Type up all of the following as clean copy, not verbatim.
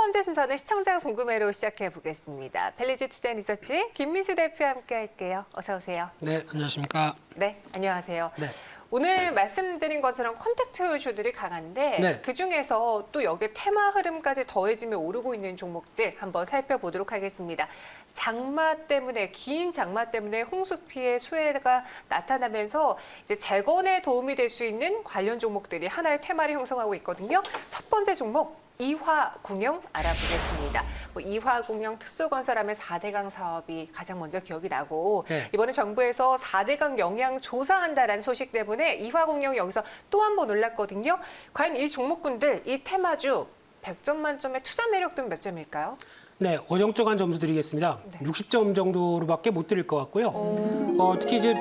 번째 순서는 시청자 궁금해로 시작해 보겠습니다. 펠리지 투자 리서치 김민수 대표와 함께 할게요. 어서 오세요. 네, 안녕하십니까. 네, 안녕하세요. 네. 오늘 말씀드린 것처럼 콘택트 이슈들이 강한데 네. 그중에서 또 여기 테마 흐름까지 더해지며 오르고 있는 종목들 한번 살펴보도록 하겠습니다. 장마 때문에 긴 장마 때문에 홍수 피해 수해가 나타나면서 이제 재건에 도움이 될 수 있는 관련 종목들이 하나의 테마를 형성하고 있거든요. 첫 번째 종목 이화공영 알아보겠습니다. 이화공영 특수건설하면 4대강 사업이 가장 먼저 기억이 나고 네. 이번에 정부에서 4대강 영향 조사한다라는 소식 때문에 이화공영 여기서 또 한 번 올랐거든요. 과연 이 종목군들, 이 테마주 100점 만점의 투자 매력도는 몇 점일까요? 네, 어정쩡한 점수 드리겠습니다. 네. 60점 정도로밖에 못 드릴 것 같고요. 특히 이제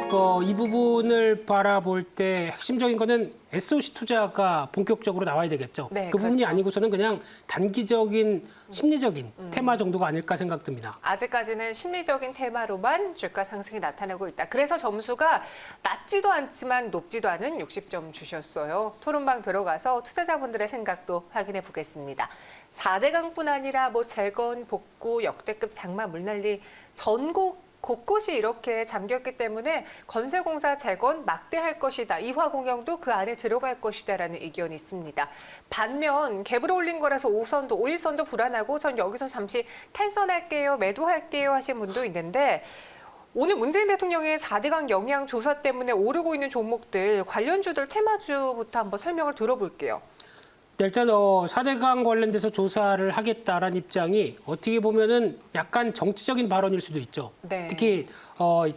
이 부분을 바라볼 때 핵심적인 거는 SOC 투자가 본격적으로 나와야 되겠죠. 네, 그 부분이 그렇죠. 아니고서는 그냥 단기적인 심리적인 테마 정도가 아닐까 생각됩니다. 아직까지는 심리적인 테마로만 주가 상승이 나타나고 있다. 그래서 점수가 낮지도 않지만 높지도 않은 60점 주셨어요. 토론방 들어가서 투자자분들의 생각도 확인해 보겠습니다. 4대강뿐 아니라 재건, 복구, 역대급 장마, 물난리 전국 곳곳이 이렇게 잠겼기 때문에 건설공사 재건 막대할 것이다. 이화공영도 그 안에 들어갈 것이다라는 의견이 있습니다. 반면 갭을 올린 거라서 5선도, 5일선도 불안하고 전 여기서 잠시 텐선할게요, 매도할게요 하신 분도 있는데 오늘 문재인 대통령의 4대강 영향 조사 때문에 오르고 있는 종목들, 관련주들 테마주부터 한번 설명을 들어볼게요. 네, 일단 4대강 관련돼서 조사를 하겠다라는 입장이 어떻게 보면은 약간 정치적인 발언일 수도 있죠. 네. 특히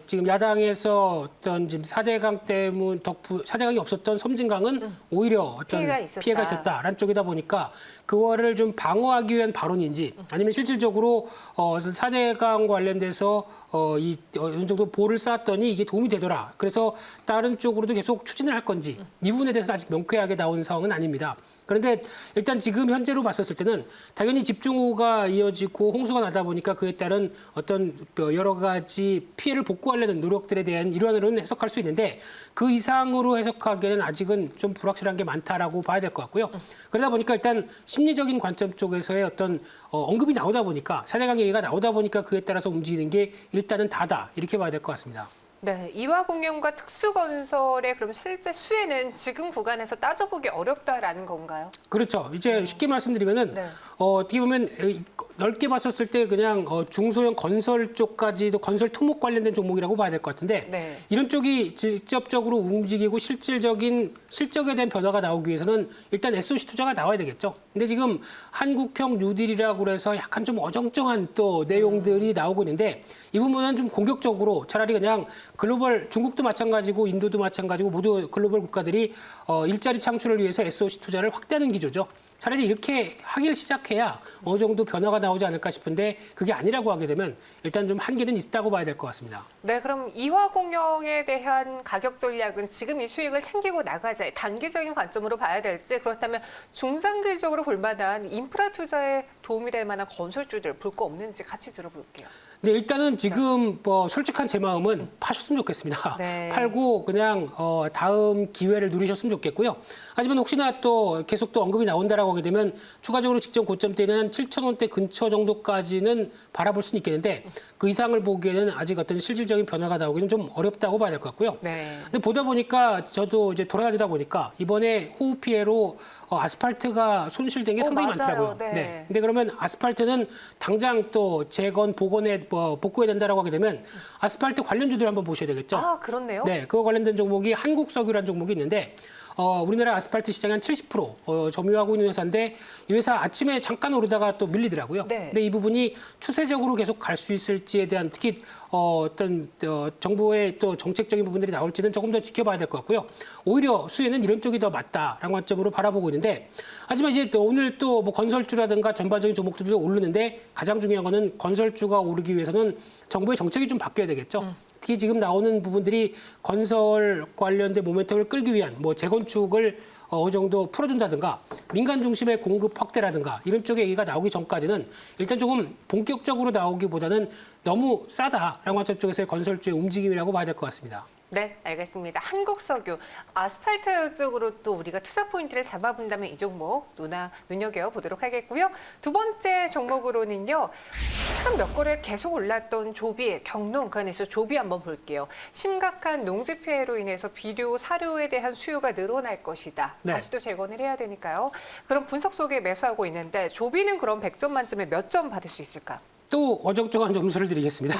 지금 야당에서 어떤 지금 4대강 때문 4대강이 없었던 섬진강은 오히려 어떤 피해가 있었다라는 쪽이다 보니까 그거를 좀 방어하기 위한 발언인지 아니면 실질적으로 4대강 관련돼서 어느 정도 보를 쌓았더니 이게 도움이 되더라. 그래서 다른 쪽으로도 계속 추진을 할 건지 이 부분에 대해서는 아직 명쾌하게 나온 상황은 아닙니다. 그런데 일단 지금 현재로 봤었을 때는 당연히 집중호우가 이어지고 홍수가 나다 보니까 그에 따른 어떤 여러 가지 피해를 복구하려는 노력들에 대한 일환으로는 해석할 수 있는데 그 이상으로 해석하기에는 아직은 좀 불확실한 게 많다라고 봐야 될 것 같고요. 그러다 보니까 일단 심리적인 관점 쪽에서의 어떤 언급이 나오다 보니까 4대강 얘기가 나오다 보니까 그에 따라서 움직이는 게 일단은 다다 이렇게 봐야 될 것 같습니다. 네, 이화공영과 특수건설의 그럼 실제 수혜는 지금 구간에서 따져보기 어렵다라는 건가요? 그렇죠. 이제 쉽게 말씀드리면은 네. 어떻게 보면 넓게 봤었을 때 그냥 중소형 건설 쪽까지도 건설 토목 관련된 종목이라고 봐야 될 것 같은데 네. 이런 쪽이 직접적으로 움직이고 실질적인 실적에 대한 변화가 나오기 위해서는 일단 SOC 투자가 나와야 되겠죠. 근데 지금 한국형 뉴딜이라고 그래서 약간 좀 어정쩡한 또 내용들이 나오고 있는데 이 부분은 좀 공격적으로 차라리 그냥 글로벌 중국도 마찬가지고 인도도 마찬가지고 모두 글로벌 국가들이 일자리 창출을 위해서 SOC 투자를 확대하는 기조죠. 차라리 이렇게 하기를 시작해야 어느 정도 변화가 나오지 않을까 싶은데 그게 아니라고 하게 되면 일단 좀 한계는 있다고 봐야 될 것 같습니다. 네, 그럼 이화공영에 대한 가격 전략은 지금 이 수익을 챙기고 나가자 단기적인 관점으로 봐야 될지 그렇다면 중장기적으로 볼 만한 인프라 투자에 도움이 될 만한 건설주들 볼 거 없는지 같이 들어볼게요. 네, 일단은 지금 솔직한 제 마음은 파셨으면 좋겠습니다. 네. 팔고 그냥 다음 기회를 누리셨으면 좋겠고요. 하지만 혹시나 또 계속 또 언급이 나온다라고 하게 되면 추가적으로 직전 고점대는 7,000원대 근처 정도까지는 바라볼 수는 있겠는데 그 이상을 보기에는 아직 어떤 실질적인 변화가 나오기는 좀 어렵다고 봐야 될 것 같고요. 네. 근데 보다 보니까 저도 이제 돌아다니다 보니까 이번에 호우 피해로 아스팔트가 손실된 게 상당히 맞아요. 많더라고요. 네. 근데 그러면 아스팔트는 당장 또 재건 복원에 복구해야 된다라고 하게 되면 아스팔트 관련주들 한번 보셔야 되겠죠. 아, 그렇네요. 네, 그거 관련된 종목이 한국석유라는 종목이 있는데 우리나라 아스팔트 시장의 한 70% 점유하고 있는 회사인데 이 회사 아침에 잠깐 오르다가 또 밀리더라고요. 네. 근데 이 부분이 추세적으로 계속 갈 수 있을지에 대한 특히 어떤 정부의 또 정책적인 부분들이 나올지는 조금 더 지켜봐야 될 것 같고요. 오히려 수혜는 이런 쪽이 더 맞다라는 관점으로 바라보고 있는데 하지만 이제 또 오늘 또 건설주라든가 전반적인 종목들도 오르는데 가장 중요한 거는 건설주가 오르기 위해서는 정부의 정책이 좀 바뀌어야 되겠죠. 특히 지금 나오는 부분들이 건설 관련된 모멘텀을 끌기 위한 재건축을 어느 정도 풀어준다든가 민간 중심의 공급 확대라든가 이런 쪽의 얘기가 나오기 전까지는 일단 조금 본격적으로 나오기보다는 너무 싸다라는 관점 쪽에서의 건설주의 움직임이라고 봐야 될 것 같습니다. 네, 알겠습니다. 한국석유, 아스팔트 쪽으로 또 우리가 투자 포인트를 잡아본다면 이 종목 눈여겨보도록 하겠고요. 두 번째 종목으로는요. 최근 몇 거래 계속 올랐던 조비, 경농, 그 안에서 조비 한번 볼게요. 심각한 농지 피해로 인해서 비료, 사료에 대한 수요가 늘어날 것이다. 네. 다시 또 재건을 해야 되니까요. 그런 분석 속에 매수하고 있는데 조비는 그럼 100점 만점에 몇 점 받을 수 있을까? 또 어정쩡한 점수를 드리겠습니다.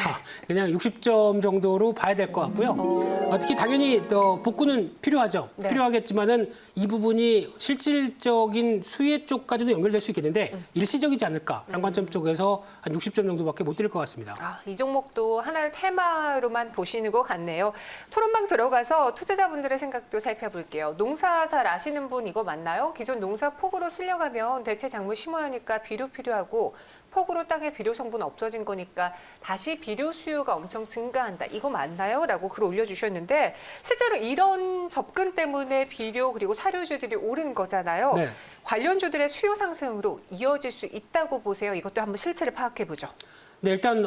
그냥 60점 정도로 봐야 될 것 같고요. 특히 당연히 복구는 필요하죠. 네. 필요하겠지만은 이 부분이 실질적인 수혜 쪽까지도 연결될 수 있겠는데 일시적이지 않을까라는 관점 쪽에서 한 60점 정도밖에 못 드릴 것 같습니다. 이 종목도 하나의 테마로만 보시는 것 같네요. 토론방 들어가서 투자자분들의 생각도 살펴볼게요. 농사 잘 아시는 분 이거 맞나요? 기존 농사 폭우로 쓸려가면 대체 작물 심어야 하니까 비료 필요하고 폭우로 땅에 비료 성분 없어진 거니까 다시 비료 수요가 엄청 증가한다. 이거 맞나요? 라고 글 올려주셨는데 실제로 이런 접근 때문에 비료 그리고 사료주들이 오른 거잖아요. 네. 관련주들의 수요 상승으로 이어질 수 있다고 보세요. 이것도 한번 실체를 파악해보죠. 네, 일단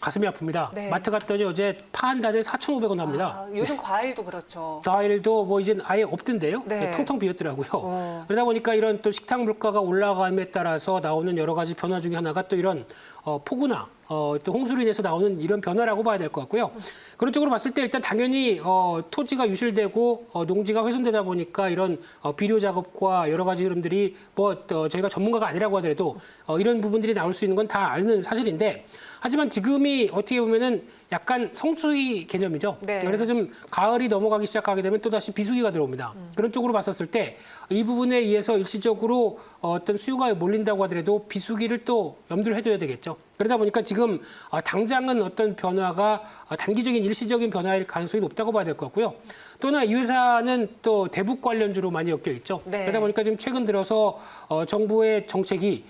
가슴이 아픕니다. 네. 마트 갔더니 어제 파 한 단에 4,500원 합니다. 요즘 과일도 그렇죠. 과일도 뭐 이제 아예 없던데요. 네. 네, 텅텅 비었더라고요. 그러다 보니까 이런 또 식탁 물가가 올라감에 따라서 나오는 여러 가지 변화 중에 하나가 또 이런 폭우나 또 홍수로 인해서 나오는 이런 변화라고 봐야 될 것 같고요. 그런 쪽으로 봤을 때 일단 당연히 토지가 유실되고 농지가 훼손되다 보니까 이런 비료 작업과 여러 가지 흐름들이 저희가 전문가가 아니라고 하더라도 이런 부분들이 나올 수 있는 건 다 아는 사실인데 하지만 지금이 어떻게 보면은 약간 성수기 개념이죠. 네. 그래서 좀 가을이 넘어가기 시작하게 되면 또다시 비수기가 들어옵니다. 그런 쪽으로 봤었을 때 이 부분에 의해서 일시적으로 어떤 수요가 몰린다고 하더라도 비수기를 또 염두를 해둬야 되겠죠. 그러다 보니까 지금 당장은 어떤 변화가 단기적인 일시적인 변화일 가능성이 높다고 봐야 될 것 같고요. 또나 이 회사는 또 대북 관련주로 많이 엮여 있죠. 네. 그러다 보니까 지금 최근 들어서 정부의 정책이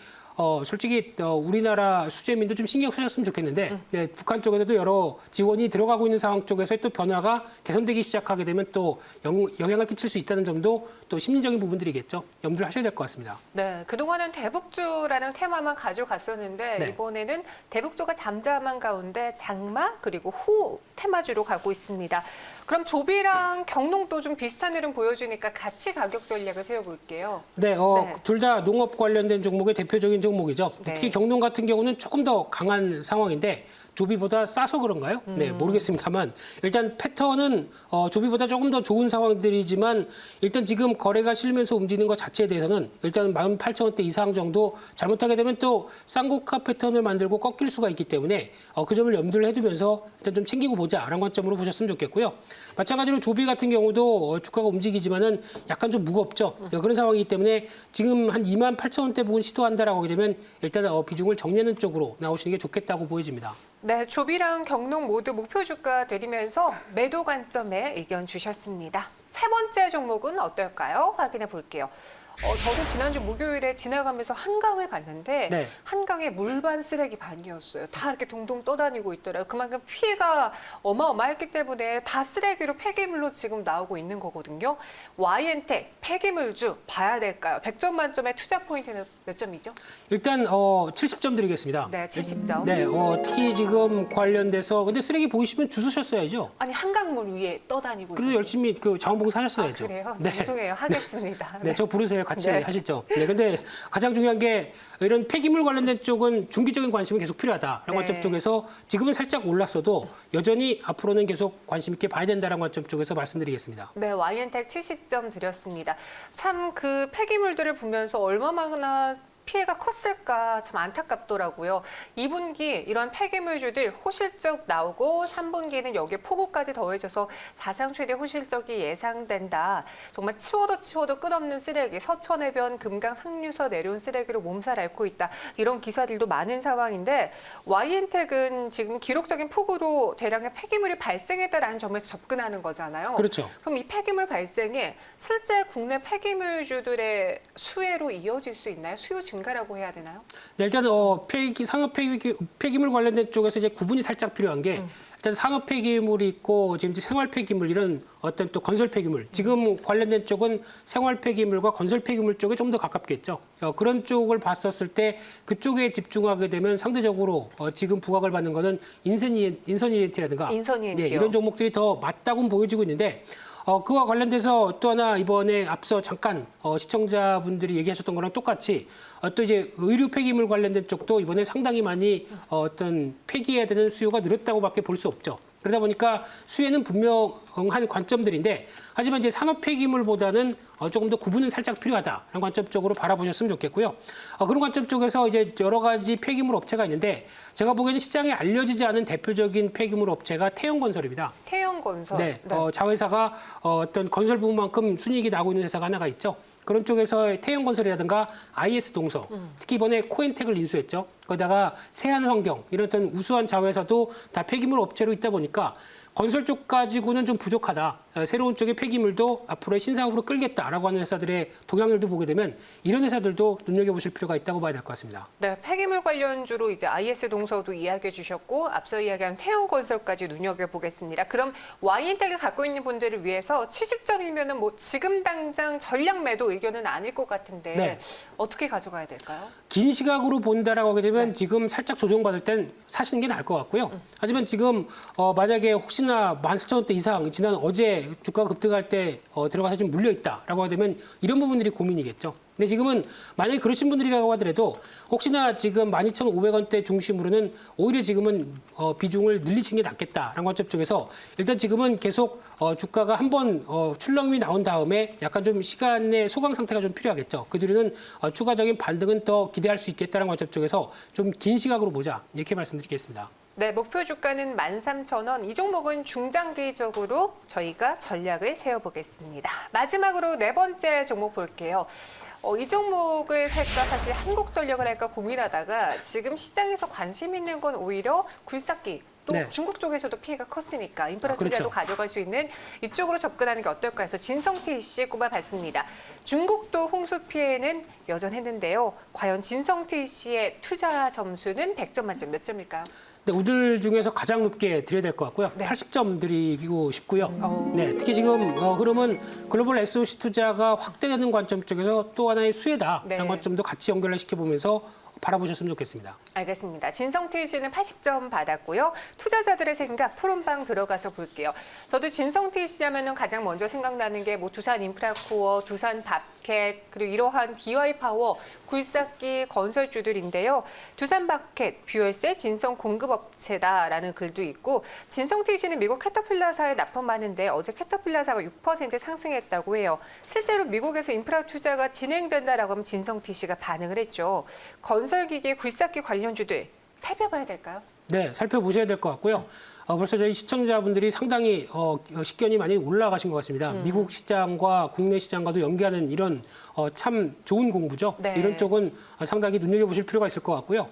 솔직히 우리나라 수재민도 좀 신경 쓰셨으면 좋겠는데 네, 북한 쪽에서도 여러 지원이 들어가고 있는 상황 쪽에서 또 변화가 개선되기 시작하게 되면 또 영향을 끼칠 수 있다는 점도 또 심리적인 부분들이겠죠. 염두를 하셔야 될 것 같습니다. 네, 그동안은 대북주라는 테마만 가져갔었는데 네. 이번에는 대북주가 잠잠한 가운데 장마 그리고 후 테마주로 가고 있습니다. 그럼 조비랑 경농도 좀 비슷한 흐름 보여주니까 같이 가격 전략을 세워볼게요. 네, 네. 둘 다 농업 관련된 종목의 대표적인 종목이죠. 네. 특히 경농 같은 경우는 조금 더 강한 상황인데 조비보다 싸서 그런가요? 네, 모르겠습니다만 일단 패턴은 조비보다 조금 더 좋은 상황들이지만 일단 지금 거래가 실리면서 움직이는 것 자체에 대해서는 일단 18,000원대 이상 정도 잘못하게 되면 또 쌍고가 패턴을 만들고 꺾일 수가 있기 때문에 그 점을 염두를 해두면서 일단 좀 챙기고 보자라는 관점으로 보셨으면 좋겠고요. 마찬가지로 조비 같은 경우도 주가가 움직이지만은 약간 좀 무겁죠. 그런 상황이기 때문에 지금 한 28,000원대 부분 시도한다라고 하게 되면 일단 비중을 정리하는 쪽으로 나오시는 게 좋겠다고 보여집니다. 네, 조비랑 경농 모두 목표 주가 드리면서 매도 관점에 의견 주셨습니다. 세 번째 종목은 어떨까요? 확인해 볼게요. 저도 지난주 목요일에 지나가면서 한강을 봤는데 네. 한강에 물반 쓰레기 반이었어요. 다 이렇게 동동 떠다니고 있더라고요. 그만큼 피해가 어마어마했기 때문에 다 쓰레기로 폐기물로 지금 나오고 있는 거거든요. YN텍 폐기물주 봐야 될까요? 100점 만점의 투자 포인트는 몇 점이죠? 일단 70점 드리겠습니다. 네, 70점. 네, 특히 지금 관련돼서 근데 쓰레기 보이시면 주우셨어야죠. 아니 한강물 위에 떠다니고 그래서 있었어요. 열심히 자원봉사 하셨어야죠. 그래요? 네. 죄송해요. 하겠습니다. 네, 저 부르세요. 같이 네. 하시죠. 네, 근데 가장 중요한 게 이런 폐기물 관련된 쪽은 중기적인 관심이 계속 필요하다라는 네. 관점 쪽에서 지금은 살짝 올랐어도 여전히 앞으로는 계속 관심 있게 봐야 된다는 관점 쪽에서 말씀드리겠습니다. 네, YN텍 70점 드렸습니다. 참 그 폐기물들을 보면서 얼마나 피해가 컸을까 참 안타깝더라고요. 2분기 이런 폐기물주들 호실적 나오고 3분기에는 여기에 폭우까지 더해져서 사상 최대 호실적이 예상된다. 정말 치워도 끝없는 쓰레기, 서천해변, 금강 상류서 내려온 쓰레기로 몸살 앓고 있다. 이런 기사들도 많은 상황인데 YN텍은 지금 기록적인 폭우로 대량의 폐기물이 발생했다라는 점에서 접근하는 거잖아요. 그렇죠. 그럼 이 폐기물 발생이 실제 국내 폐기물주들의 수혜로 이어질 수 있나요? 수요 증가라고 해야 되나요? 네, 일단 산업 폐기물 관련된 쪽에서 이제 구분이 살짝 필요한 게 일단 산업 폐기물이 있고 지금 이제 생활 폐기물 이런 어떤 또 건설 폐기물 지금 관련된 쪽은 생활 폐기물과 건설 폐기물 쪽에 좀 더 가깝겠죠. 그런 쪽을 봤었을 때 그쪽에 집중하게 되면 상대적으로 지금 부각을 받는 거는 인선 ENT라든가 인선 ENT 요. 네, 이런 종목들이 더 맞다고는 보여지고 있는데 그와 관련돼서 또 하나 이번에 앞서 잠깐 시청자분들이 얘기하셨던 거랑 똑같이 또 이제 의류 폐기물 관련된 쪽도 이번에 상당히 많이 어떤 폐기해야 되는 수요가 늘었다고밖에 볼 수 없죠. 그러다 보니까 수혜는 분명한 관점들인데 하지만 이제 산업 폐기물보다는 조금 더 구분은 살짝 필요하다라는 관점 쪽으로 바라보셨으면 좋겠고요. 그런 관점 쪽에서 이제 여러 가지 폐기물 업체가 있는데 제가 보기에는 시장에 알려지지 않은 대표적인 폐기물 업체가 태형건설입니다. 태형건설. 네, 자회사가 어떤 건설 부분만큼 순이익이 나고 있는 회사가 하나가 있죠. 그런 쪽에서 태형건설이라든가 IS동서, 특히 이번에 코엔텍을 인수했죠. 거기다가 세한환경 이런 어떤 우수한 자회사도 다 폐기물 업체로 있다 보니까 건설 쪽 가지고는 좀 부족하다. 새로운 쪽의 폐기물도 앞으로의 신사업으로 끌겠다라고 하는 회사들의 동향률도 보게 되면 이런 회사들도 눈여겨보실 필요가 있다고 봐야 될 것 같습니다. 네, 폐기물 관련주로 이제 IS동서도 이야기해 주셨고 앞서 이야기한 태형건설까지 눈여겨보겠습니다. 그럼 YN택을 갖고 있는 분들을 위해서 70점이면은 뭐 지금 당장 전략 매도 의견은 아닐 것 같은데 네. 어떻게 가져가야 될까요? 긴 시각으로 본다라고 하게 되면 지금 살짝 조정받을 땐 사시는 게 나을 것 같고요. 하지만 지금 만약에 혹시나 14,000원대 이상 지난 어제 주가가 급등할 때 들어가서 좀 물려있다라고 하게 되면 이런 부분들이 고민이겠죠. 근데 지금은 만약에 그러신 분들이라고 하더라도 혹시나 지금 12,500원대 중심으로는 오히려 지금은 비중을 늘리시는 게 낫겠다라는 관점 쪽에서 일단 지금은 계속 주가가 한번 출렁임이 나온 다음에 약간 좀 시간의 소강 상태가 좀 필요하겠죠. 그 뒤로는 추가적인 반등은 더 기대할 수 있겠다는 관점 쪽에서 좀 긴 시각으로 보자 이렇게 말씀드리겠습니다. 네, 목표 주가는 13,000원. 이 종목은 중장기적으로 저희가 전략을 세워보겠습니다. 마지막으로 네 번째 종목 볼게요. 이 종목을 살까 사실 한국전력을 할까 고민하다가 지금 시장에서 관심 있는 건 오히려 굴삭기. 또 네. 중국 쪽에서도 피해가 컸으니까 인프라 투자도 그렇죠. 가져갈 수 있는 이쪽으로 접근하는 게 어떨까 해서 진성TC 꼽아봤습니다. 중국도 홍수 피해는 여전했는데요. 과연 진성TC의 투자 점수는 100점 만점 몇 점일까요? 네, 우들 중에서 가장 높게 드려야 될 것 같고요. 네. 80점 드리고 싶고요. 네, 특히 지금 그러면 글로벌 SOC 투자가 확대되는 관점 쪽에서 또 하나의 수혜다라는 네. 관점도 같이 연결을 시켜보면서 바라보셨으면 좋겠습니다. 알겠습니다. 진성TC는 80점 받았고요. 투자자들의 생각 토론방 들어가서 볼게요. 저도 진성TC 하면은 가장 먼저 생각나는 게 뭐 두산 인프라코어, 두산 밥캣 그리고 이러한 DY파워, 굴삭기 건설주들인데요. 두산 밥캣, 뷰얼스의 진성 공급업체다라는 글도 있고 진성TC는 미국 캐터필라사에 납품하는데 어제 캐터필라사가 6% 상승했다고 해요. 실제로 미국에서 인프라 투자가 진행된다라고 하면 진성TC가 반응을 했죠. 건설기계, 굴삭기 관련주들 살펴봐야 될까요? 네, 살펴보셔야 될 것 같고요. 벌써 저희 시청자분들이 상당히 식견이 많이 올라가신 것 같습니다. 미국 시장과 국내 시장과도 연계하는 이런 참 좋은 공부죠. 네. 이런 쪽은 상당히 눈여겨보실 필요가 있을 것 같고요.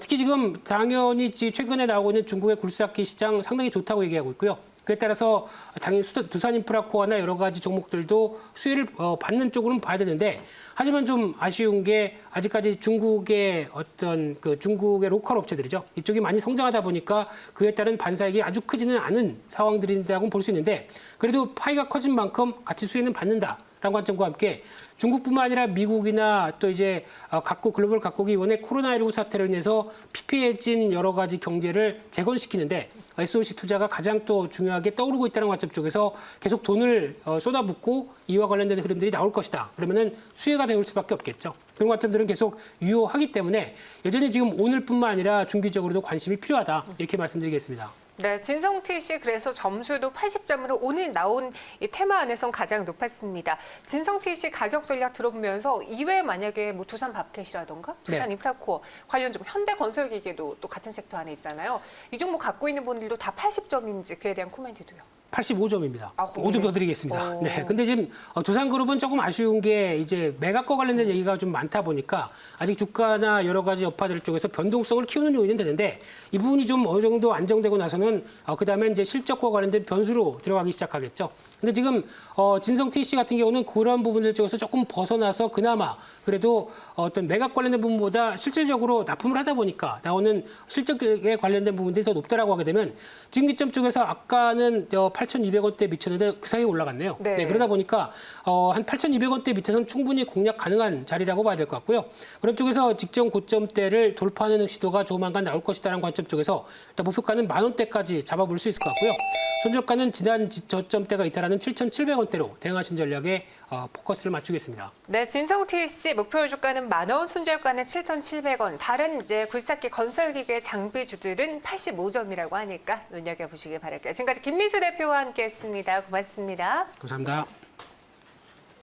특히 지금 당연히 최근에 나오고 있는 중국의 굴삭기 시장 상당히 좋다고 얘기하고 있고요. 그에 따라서 당연히 두산 인프라코어나 여러 가지 종목들도 수혜를 받는 쪽으로는 봐야 되는데 하지만 좀 아쉬운 게 아직까지 중국의 어떤 중국의 로컬 업체들이죠. 이쪽이 많이 성장하다 보니까 그에 따른 반사익이 아주 크지는 않은 상황들인다고 볼 수 있는데 그래도 파이가 커진 만큼 같이 수혜는 받는다라는 관점과 함께 중국뿐만 아니라 미국이나 또 이제 글로벌 각국이 이번에 코로나19 사태로 인해서 피폐해진 여러 가지 경제를 재건시키는데 SOC 투자가 가장 또 중요하게 떠오르고 있다는 관점 쪽에서 계속 돈을 쏟아붓고 이와 관련된 흐름들이 나올 것이다. 그러면은 수혜가 될 수밖에 없겠죠. 그런 관점들은 계속 유효하기 때문에 여전히 지금 오늘뿐만 아니라 중기적으로도 관심이 필요하다. 이렇게 말씀드리겠습니다. 네, 진성TC 그래서 점수도 80점으로 오늘 나온 이 테마 안에선 가장 높았습니다. 진성TC 가격 전략 들어보면서 이외에 만약에 뭐 두산 밥캣이라던가 두산 네. 인프라코어 관련 종 현대건설기계도 또 같은 섹터 안에 있잖아요. 이 종목 갖고 있는 분들도 다 80점인지 그에 대한 코멘트도요. 85점입니다. 아, 5점 더 드리겠습니다. 오. 네. 근데 지금 두산그룹은 조금 아쉬운 게 이제 매각과 관련된 얘기가 좀 많다 보니까 아직 주가나 여러 가지 여파들 쪽에서 변동성을 키우는 요인은 되는데 이 부분이 좀 어느 정도 안정되고 나서는 그다음에 이제 실적과 관련된 변수로 들어가기 시작하겠죠. 근데 지금 진성 TC 같은 경우는 그런 부분들 쪽에서 조금 벗어나서 그나마 그래도 어떤 매각 관련된 부분보다 실질적으로 납품을 하다 보니까 나오는 실적에 관련된 부분들이 더 높다라고 하게 되면 지금 기점 쪽에서 아까는 8,200원대 미쳤는데 그 사이에 올라갔네요. 네. 네, 그러다 보니까 한 8,200원대 밑에서는 충분히 공략 가능한 자리라고 봐야 될 것 같고요. 그런 쪽에서 직전 고점대를 돌파하는 시도가 조만간 나올 것이다라는 관점 쪽에서 일단 목표가는 10,000원대까지 잡아볼 수 있을 것 같고요. 손절가는 지난 저점대가 이탈하는 7,700원대로 대응하신 전략에 포커스를 맞추겠습니다. 네, 진성 TC 목표 주가는 10,000원, 손절가는 7,700원. 다른 이제 굴삭기 건설기계 장비주들은 85점이라고 하니까 눈여겨보시길 바랄게요. 지금까지 김민수 대표와 함께했습니다. 고맙습니다. 감사합니다.